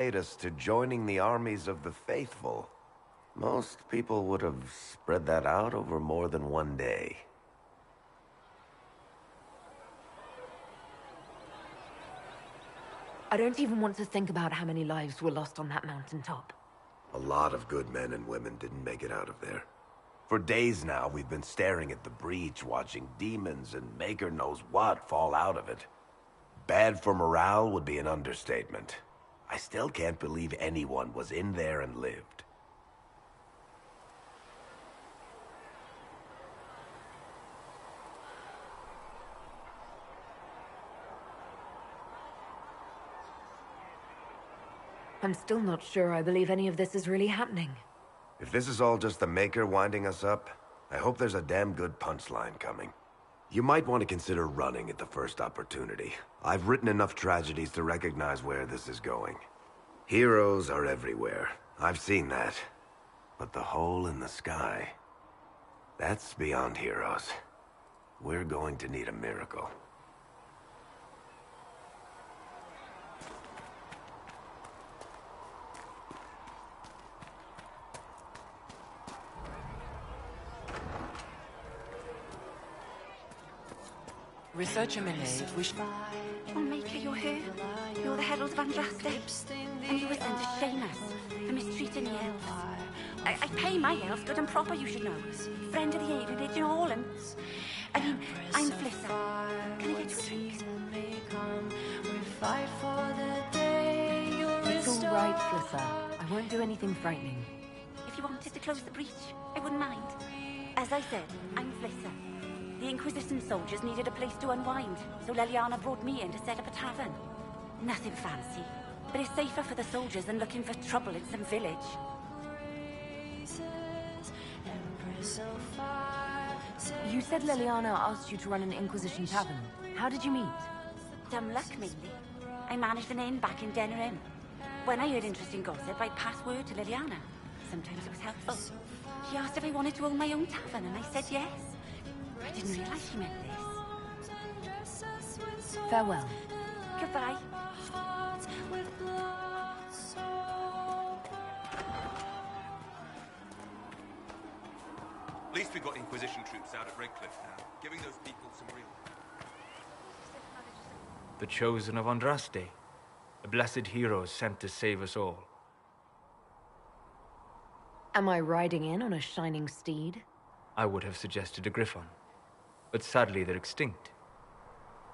us to joining the armies of the faithful. Most people would have spread that out over more than one day. I don't even want to think about how many lives were lost on that mountaintop. A lot of good men and women didn't make it out of there. For days now, we've been staring at the breach, watching demons and maker knows what fall out of it. Bad for morale would be an understatement. I still can't believe anyone was in there and lived. I'm still not sure I believe any of this is really happening. If this is all just the Maker winding us up, I hope there's a damn good punchline coming. You might want to consider running at the first opportunity. I've written enough tragedies to recognize where this is going. Heroes are everywhere. I've seen that. But the hole in the sky... that's beyond heroes. We're going to need a miracle. Researcher Millet, wish... Oh, Maker, you're here. You're the Herald of Andraste. And you were sent to shame us for mistreating the elves. I pay my elves good and proper, you should know. Friend of the Aid Religion, all and... I mean, I'm Flissa. Can I get you a drink? It's all right, Flissa. I won't do anything frightening. If you wanted to close the breach, I wouldn't mind. As I said, I'm Flissa. The Inquisition soldiers needed a place to unwind, so Leliana brought me in to set up a tavern. Nothing fancy, but it's safer for the soldiers than looking for trouble in some village. You said Leliana asked you to run an Inquisition tavern. How did you meet? Dumb luck, mainly. I managed an inn back in Denner Inn. When I heard interesting gossip, I passed word to Leliana. Sometimes it was helpful. She asked if I wanted to own my own tavern, and I said yes. I didn't realize she meant this. Farewell. Goodbye. At least we've got Inquisition troops out at Redcliffe now, giving those people some real... The chosen of Andraste, a blessed hero sent to save us all. Am I riding in on a shining steed? I would have suggested a griffon, but sadly they're extinct.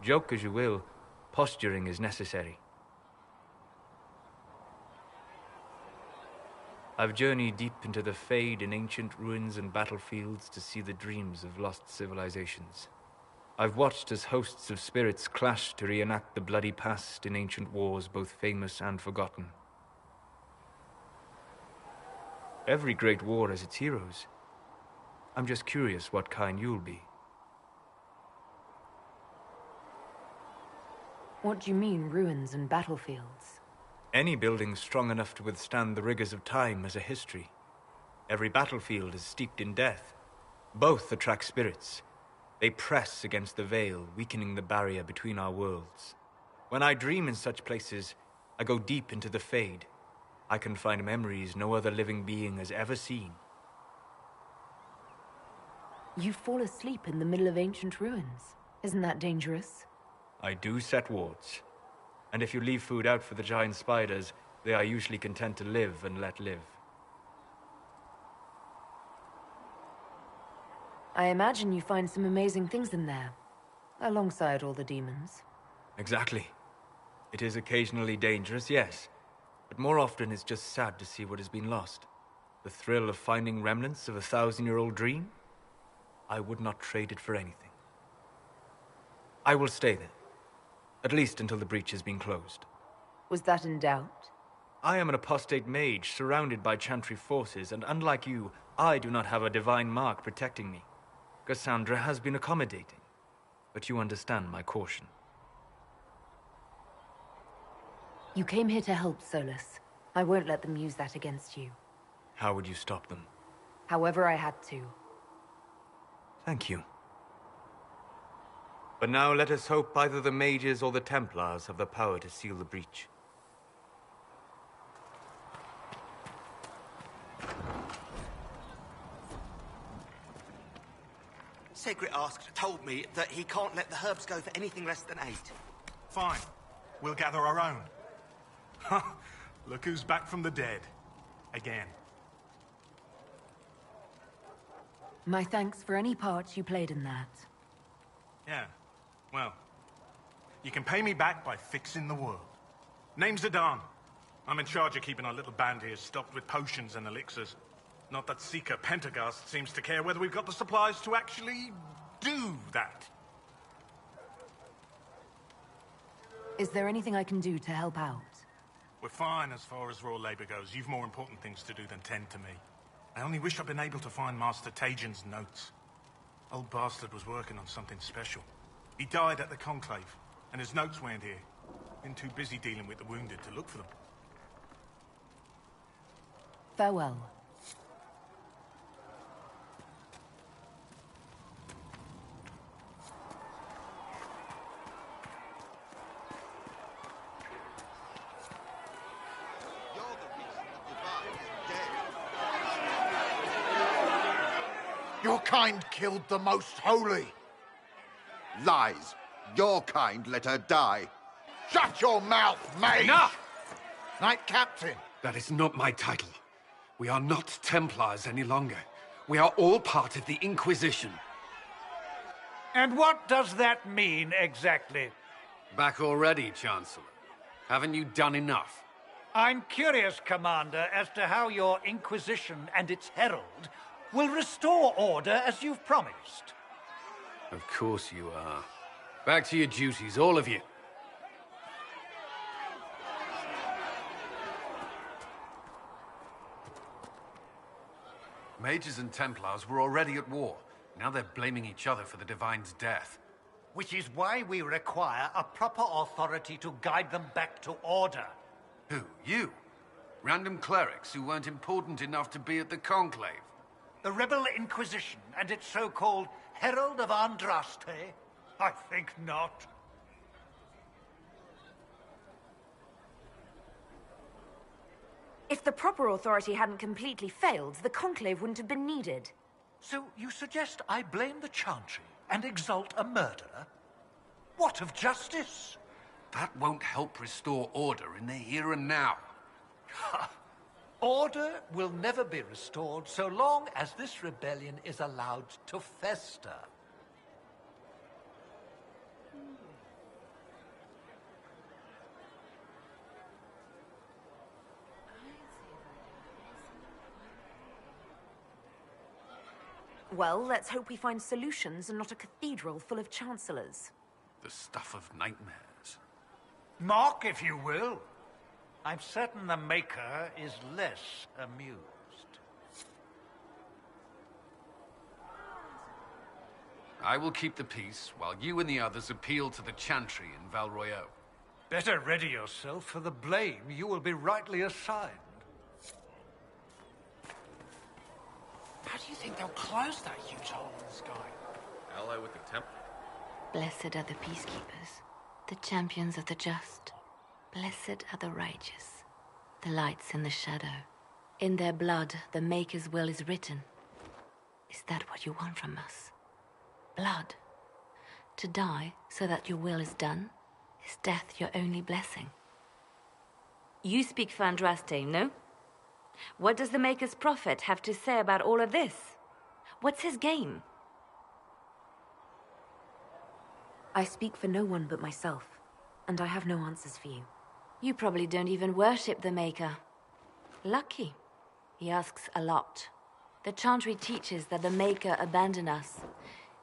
Joke as you will, posturing is necessary. I've journeyed deep into the Fade in ancient ruins and battlefields to see the dreams of lost civilizations. I've watched as hosts of spirits clash to reenact the bloody past in ancient wars both famous and forgotten. Every great war has its heroes. I'm just curious what kind you'll be. What do you mean, ruins and battlefields? Any building strong enough to withstand the rigors of time has a history. Every battlefield is steeped in death. Both attract spirits. They press against the veil, weakening the barrier between our worlds. When I dream in such places, I go deep into the Fade. I can find memories no other living being has ever seen. You fall asleep in the middle of ancient ruins. Isn't that dangerous? I do set wards. And if you leave food out for the giant spiders, they are usually content to live and let live. I imagine you find some amazing things in there, alongside all the demons. Exactly. It is occasionally dangerous, yes, but more often it's just sad to see what has been lost. The thrill of finding remnants of a 1,000-year-old dream? I would not trade it for anything. I will stay there, at least until the breach has been closed. Was that in doubt? I am an apostate mage surrounded by chantry forces, and unlike you, I do not have a divine mark protecting me. Cassandra has been accommodating, but you understand my caution. You came here to help, Solus. I won't let them use that against you. How would you stop them? However I had to. Thank you. But now let us hope either the mages or the Templars have the power to seal the breach. Segrit told me that he can't let the herbs go for anything less than 8. Fine. We'll gather our own. Look who's back from the dead. Again. My thanks for any part you played in that. Yeah. Well, you can pay me back by fixing the world. Name's Zidane. I'm in charge of keeping our little band here stocked with potions and elixirs. Not that Seeker Pentagast seems to care whether we've got the supplies to actually do that. Is there anything I can do to help out? We're fine as far as raw labor goes. You've more important things to do than tend to me. I only wish I'd been able to find Master Tajin's notes. Old bastard was working on something special. He died at the Conclave, and his notes weren't here. Been too busy dealing with the wounded to look for them. Farewell. Your kind killed the Most Holy. Lies. Your kind let her die. Shut your mouth, mage! Enough! Knight Captain. That is not my title. We are not Templars any longer. We are all part of the Inquisition. And what does that mean, exactly? Back already, Chancellor. Haven't you done enough? I'm curious, Commander, as to how your Inquisition and its herald will restore order as you've promised. Of course you are. Back to your duties, all of you. Mages and Templars were already at war. Now they're blaming each other for the Divine's death. Which is why we require a proper authority to guide them back to order. Who? You? Random clerics who weren't important enough to be at the Conclave? The Rebel Inquisition and its so-called Herald of Andraste? I think not. If the proper authority hadn't completely failed, the Conclave wouldn't have been needed. So you suggest I blame the Chantry and exalt a murderer? What of justice? That won't help restore order in the here and now. Order will never be restored so long as this rebellion is allowed to fester. Well, let's hope we find solutions and not a cathedral full of chancellors. The stuff of nightmares. Mock, if you will. I'm certain the Maker is less amused. I will keep the peace, while you and the others appeal to the Chantry in Val Royeaux. Better ready yourself for the blame you will be rightly assigned. How do you think they'll close that huge hole in the sky? Ally with the temple. Blessed are the peacekeepers, the champions of the just. Blessed are the righteous, the lights in the shadow. In their blood, the Maker's will is written. Is that what you want from us? Blood? To die so that your will is done? Is death your only blessing? You speak for Andraste, no? What does the Maker's prophet have to say about all of this? What's his game? I speak for no one but myself, and I have no answers for you. You probably don't even worship the Maker. Lucky. He asks a lot. The Chantry teaches that the Maker abandoned us.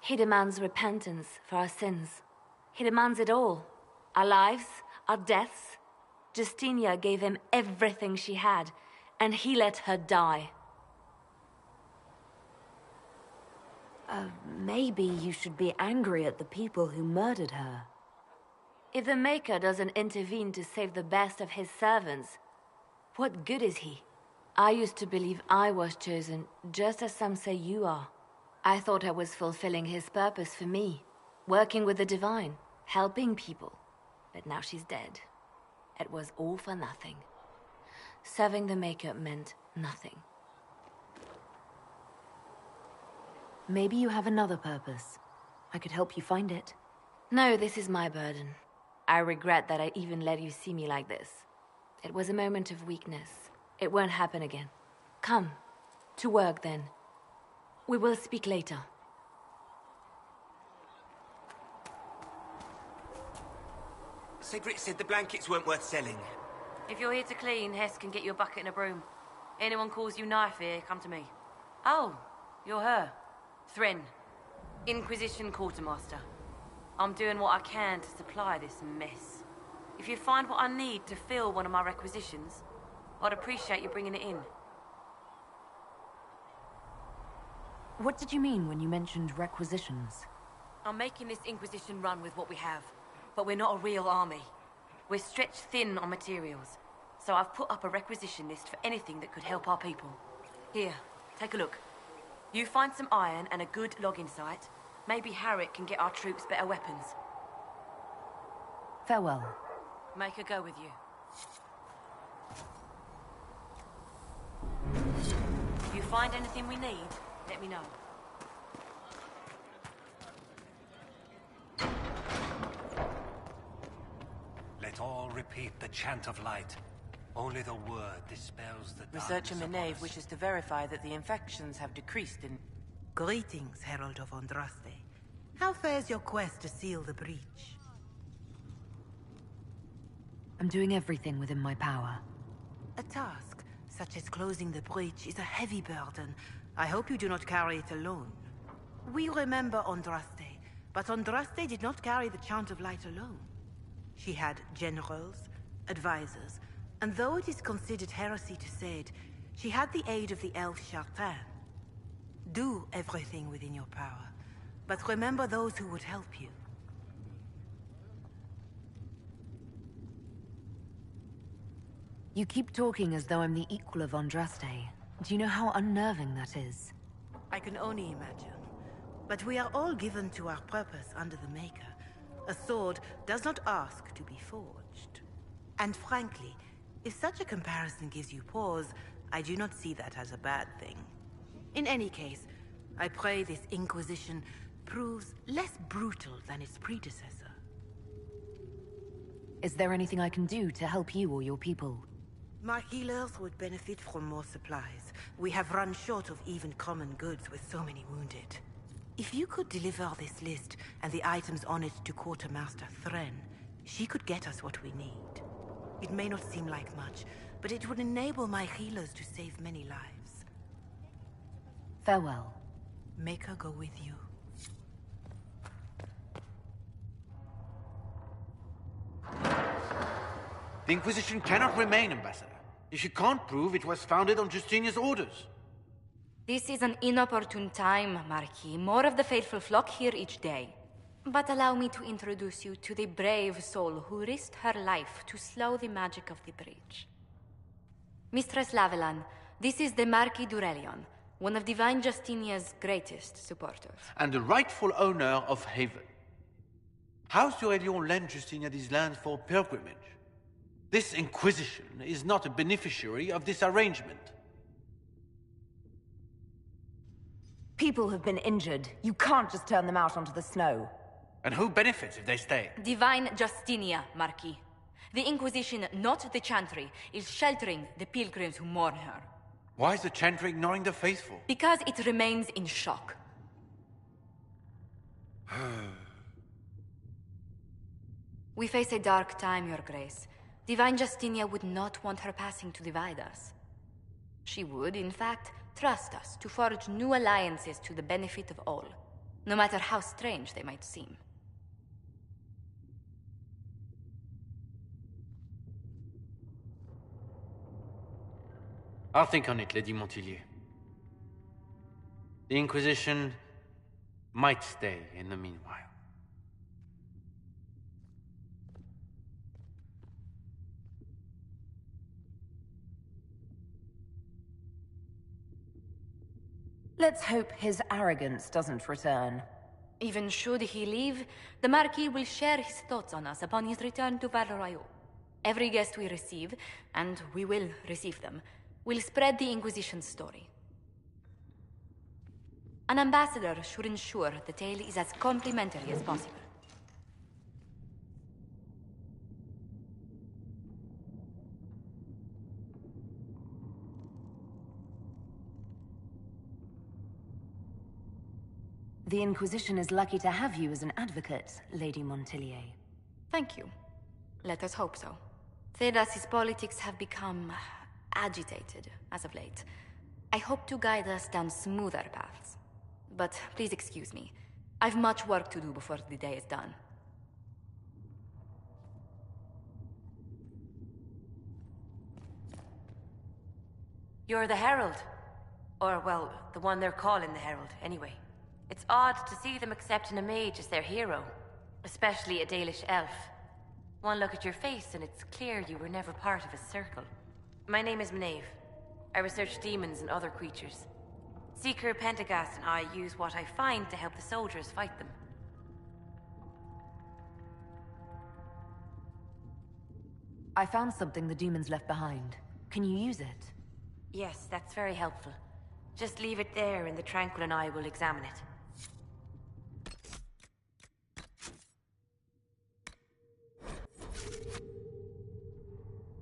He demands repentance for our sins. He demands it all. Our lives, our deaths. Justinia gave him everything she had, and he let her die. Maybe you should be angry at the people who murdered her. If the Maker doesn't intervene to save the best of his servants, what good is he? I used to believe I was chosen, just as some say you are. I thought I was fulfilling his purpose for me, working with the Divine, helping people. But now she's dead. It was all for nothing. Serving the Maker meant nothing. Maybe you have another purpose. I could help you find it. No, this is my burden. I regret that I even let you see me like this. It was a moment of weakness. It won't happen again. Come. To work, then. We will speak later. Cedric said the blankets weren't worth selling. If you're here to clean, Hess can get you a bucket and a broom. Anyone calls you knife here, come to me. Oh, you're her. Thren. Inquisition Quartermaster. I'm doing what I can to supply this mess. If you find what I need to fill one of my requisitions, I'd appreciate you bringing it in. What did you mean when you mentioned requisitions? I'm making this Inquisition run with what we have, but we're not a real army. We're stretched thin on materials, so I've put up a requisition list for anything that could help our people. Here, take a look. You find some iron and a good logging site, maybe Harriet can get our troops better weapons. Farewell. Make her go with you. If you find anything we need, let me know. Let all repeat the chant of light. Only the word dispels the Researcher darkness Meneve upon us. wishes to verify that the infections have decreased in... Greetings, Herald of Andraste. How fares your quest to seal the breach? I'm doing everything within my power. A task, such as closing the breach, is a heavy burden. I hope you do not carry it alone. We remember Andraste, but Andraste did not carry the Chant of Light alone. She had generals, advisors, and though it is considered heresy to say it, she had the aid of the elf Chartan. Do everything within your power, but remember those who would help you. You keep talking as though I'm the equal of Andraste. Do you know how unnerving that is? I can only imagine. But we are all given to our purpose under the Maker. A sword does not ask to be forged. And frankly, if such a comparison gives you pause, I do not see that as a bad thing. In any case, I pray this Inquisition proves less brutal than its predecessor. Is there anything I can do to help you or your people? My healers would benefit from more supplies. We have run short of even common goods with so many wounded. If you could deliver this list and the items on it to Quartermaster Thren, she could get us what we need. It may not seem like much, but it would enable my healers to save many lives. Farewell. Make her go with you. The Inquisition cannot remain, Ambassador, if she can't prove it was founded on Justinia's orders. This is an inopportune time, Marquis. More of the faithful flock here each day. But allow me to introduce you to the brave soul who risked her life to slow the magic of the breach. Mistress Lavelan, this is the Marquis Durelion, one of Divine Justinia's greatest supporters. And the rightful owner of Haven. House Durelion lent Justinia these lands for pilgrimage. This Inquisition is not a beneficiary of this arrangement. People have been injured. You can't just turn them out onto the snow. And who benefits if they stay? Divine Justinia, Marquis. The Inquisition, not the Chantry, is sheltering the pilgrims who mourn her. Why is the Chantry ignoring the faithful? Because it remains in shock. We face a dark time, Your Grace. Divine Justinia would not want her passing to divide us. She would, in fact, trust us to forge new alliances to the benefit of all, no matter how strange they might seem. I'll think on it, Lady Montilyet. The Inquisition might stay in the meanwhile. Let's hope his arrogance doesn't return. Even should he leave, the Marquis will share his thoughts on us upon his return to Val Royeaux. Every guest we receive, and we will receive them, will spread the Inquisition's story. An ambassador should ensure the tale is as complimentary as possible. The Inquisition is lucky to have you as an advocate, Lady Montillier. Thank you. Let us hope so. Thedas's politics have become agitated as of late. I hope to guide us down smoother paths. But please excuse me. I've much work to do before the day is done. You're the Herald. Or, well, the one they're calling the Herald, anyway. It's odd to see them accepting a mage as their hero. Especially a Dalish elf. One look at your face and it's clear you were never part of a circle. My name is Maeve. I research demons and other creatures. Seeker Pentagast and I use what I find to help the soldiers fight them. I found something the demons left behind. Can you use it? Yes, that's very helpful. Just leave it there and the Tranquil and I will examine it.